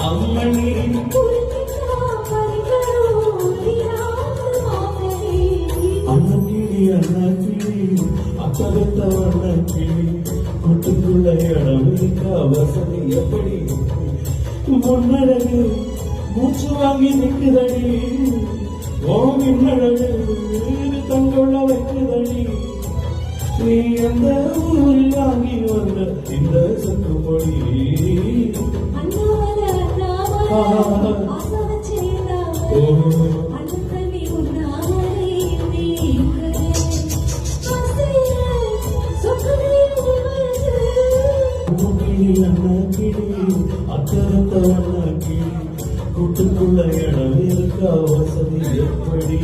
அம்மணி அண்ணக்கிளி அண்ணக்கிளி அக்ககத்த வண்ணக்கிளி கூட்டுக்குள்ள இடம் இருக்கா வசதி எப்படி முன்னழகு மூச்சு வாங்கி நிற்குதடி ஓம் இன்னழகு தங்கொள்ள வைக்குதடி நீ அந்த ஊரில் வாங்கி வந்த இந்த சொத்துப்பொடி அக்கறத்த வண்ண கிளி கூட்டுக்குள்ள இடம் இருக்கா வசதி எப்படி